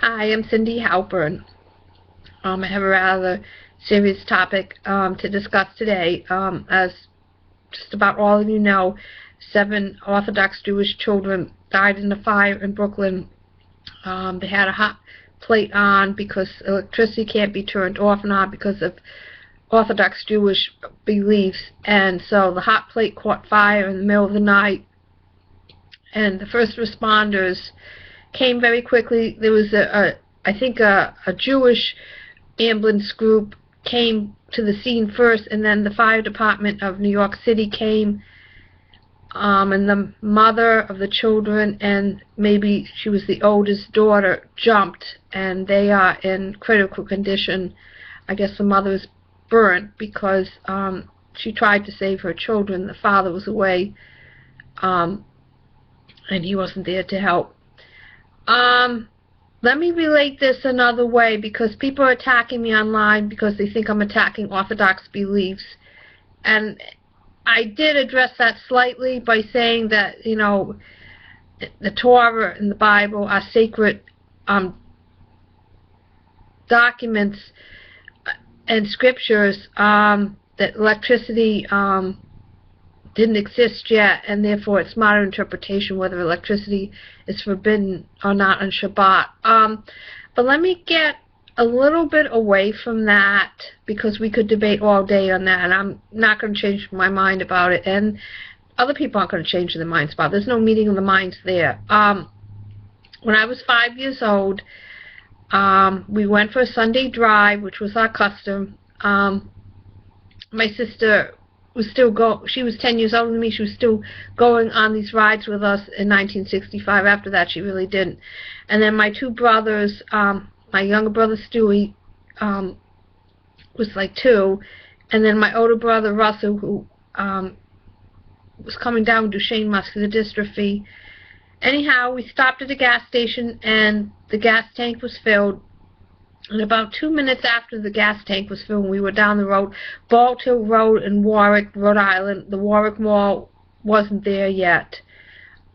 Hi, I'm Cindy Halpern. I have a rather serious topic to discuss today. As just about all of you know, 7 Orthodox Jewish children died in a fire in Brooklyn. They had a hot plate on because electricity can't be turned off and on because of Orthodox Jewish beliefs, and so the hot plate caught fire in the middle of the night, and the first responders came very quickly. There was I think a Jewish ambulance group came to the scene first, and then the fire department of New York City came, and the mother of the children, and maybe she was the oldest daughter, jumped, and they are in critical condition. I guess the mother was burnt because she tried to save her children. The father was away, and he wasn't there to help. Let me relate this another way, because people are attacking me online because they think I'm attacking Orthodox beliefs. And I did address that slightly by saying that, you know, the Torah and the Bible are sacred documents and scriptures, that electricity didn't exist yet, and therefore it's modern interpretation whether electricity is forbidden or not on Shabbat. But let me get a little bit away from that, because we could debate all day on that, and I'm not going to change my mind about it, and other people aren't going to change their minds about it. There's no meeting of the minds there. When I was 5 years old, we went for a Sunday drive, which was our custom. My sister was she was 10 years older than me. She was still going on these rides with us in 1965. After that, she really didn't. And then my 2 brothers, my younger brother Stewie was like 2, and then my older brother Russell, who was coming down with Duchenne muscular dystrophy. Anyhow, we stopped at a gas station, and the gas tank was filled. And about 2 minutes after the gas tank was filled, we were down the road, Bald Hill Road in Warwick, Rhode Island. The Warwick Mall wasn't there yet.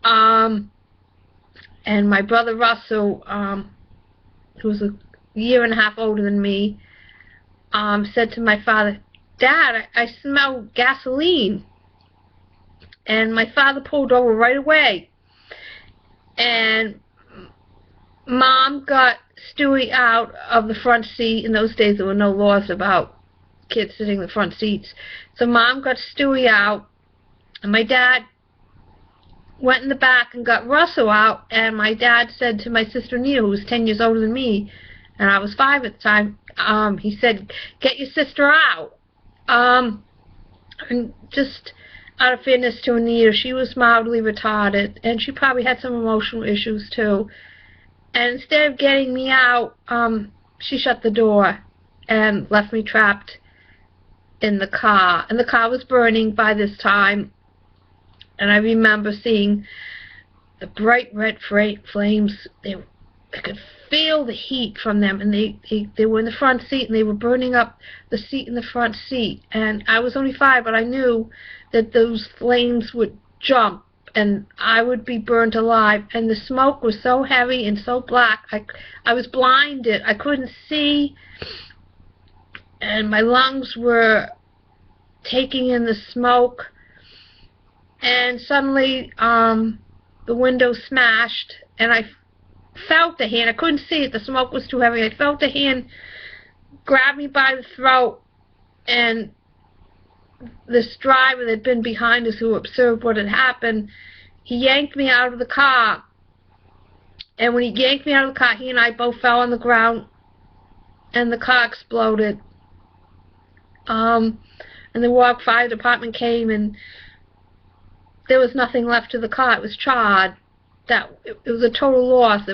And my brother Russell, who was a year and a half older than me, said to my father, "Dad, I smell gasoline." And my father pulled over right away. And Mom got Stewie out of the front seat. In those days, there were no laws about kids sitting in the front seats. So Mom got Stewie out, and my dad went in the back and got Russell out, and my dad said to my sister Neil, who was 10 years older than me, and I was 5 at the time, he said, "Get your sister out." And just out of fairness to Anita, she was mildly retarded, and she probably had some emotional issues too. And instead of getting me out, she shut the door and left me trapped in the car. And the car was burning by this time. And I remember seeing the bright red flames. I could feel the heat from them. And they were in the front seat, and they were burning up the seat in the front seat. And I was only 5, but I knew that those flames would jump, and I would be burned alive. And the smoke was so heavy and so black, I was blinded. I couldn't see, and my lungs were taking in the smoke. And suddenly, the window smashed, and I felt a hand. I couldn't see it. The smoke was too heavy. I felt a hand grab me by the throat, and this driver that had been behind us, who observed what had happened, he yanked me out of the car. And when he yanked me out of the car, he and I both fell on the ground, and the car exploded. And the Warwick Fire Department came, and there was nothing left of the car. It was charred. It was a total loss.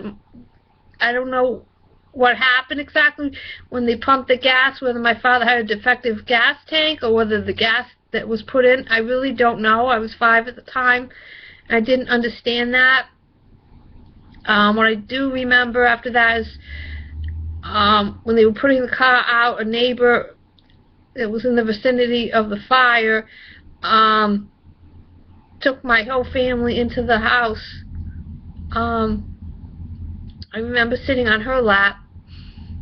I don't know what happened exactly when they pumped the gas, whether my father had a defective gas tank or whether the gas that was put in. I really don't know. I was 5 at the time, and I didn't understand that. What I do remember after that is when they were putting the car out, a neighbor that was in the vicinity of the fire took my whole family into the house I remember sitting on her lap,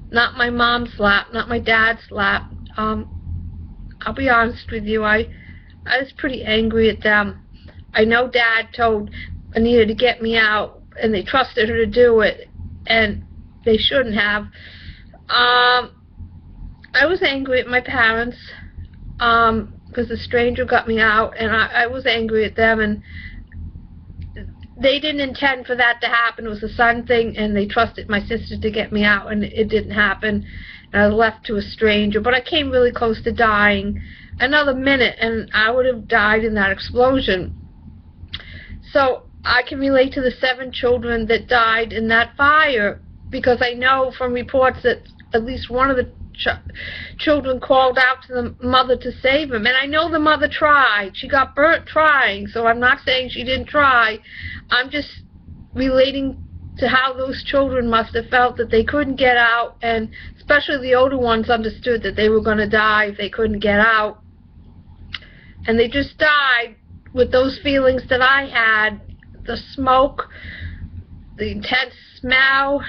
not my mom's lap, not my dad's lap. I'll be honest with you, I was pretty angry at them. I know Dad told Anita to get me out, and they trusted her to do it, and they shouldn't have. I was angry at my parents, because the stranger got me out, and I was angry at them, and they didn't intend for that to happen. It was a son thing, and they trusted my sister to get me out, and it didn't happen. And I was left to a stranger. But I came really close to dying. Another minute, and I would have died in that explosion. So I can relate to the 7 children that died in that fire, because I know from reports that at least one of the children called out to the mother to save him. And I know the mother tried. She got burnt trying, so I'm not saying she didn't try. I'm just relating to how those children must have felt, that they couldn't get out, and especially the older ones understood that they were going to die if they couldn't get out. And they just died with those feelings that I had, the smoke, the intense smell,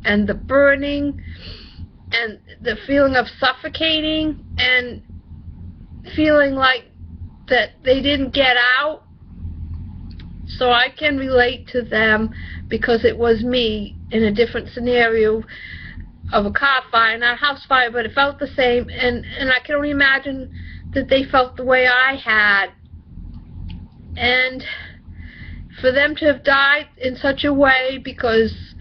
and the burning, and the feeling of suffocating, and feeling like that they didn't get out. So I can relate to them, because it was me in a different scenario of a car fire, not a house fire, but it felt the same, and I can only imagine that they felt the way I had. And for them to have died in such a way because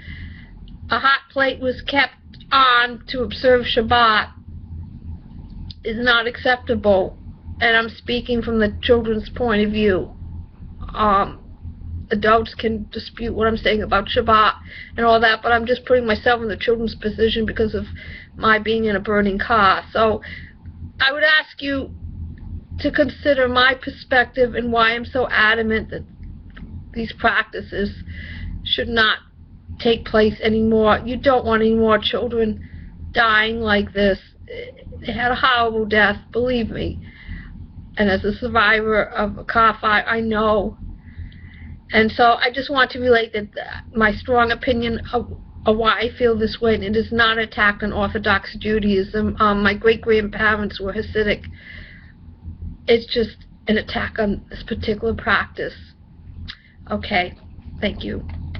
a hot plate was kept on to observe Shabbat is not acceptable. And I'm speaking from the children's point of view. Adults can dispute what I'm saying about Shabbat and all that, but I'm just putting myself in the children's position because of my being in a burning car. So I would ask you to consider my perspective and why I'm so adamant that these practices should not take place anymore. You don't want any more children dying like this. They had a horrible death, believe me. And as a survivor of a car fire, I know. And so I just want to relate that my strong opinion of why I feel this way, and it is not an attack on Orthodox Judaism. My great-grandparents were Hasidic. It's just an attack on this particular practice. Okay, thank you.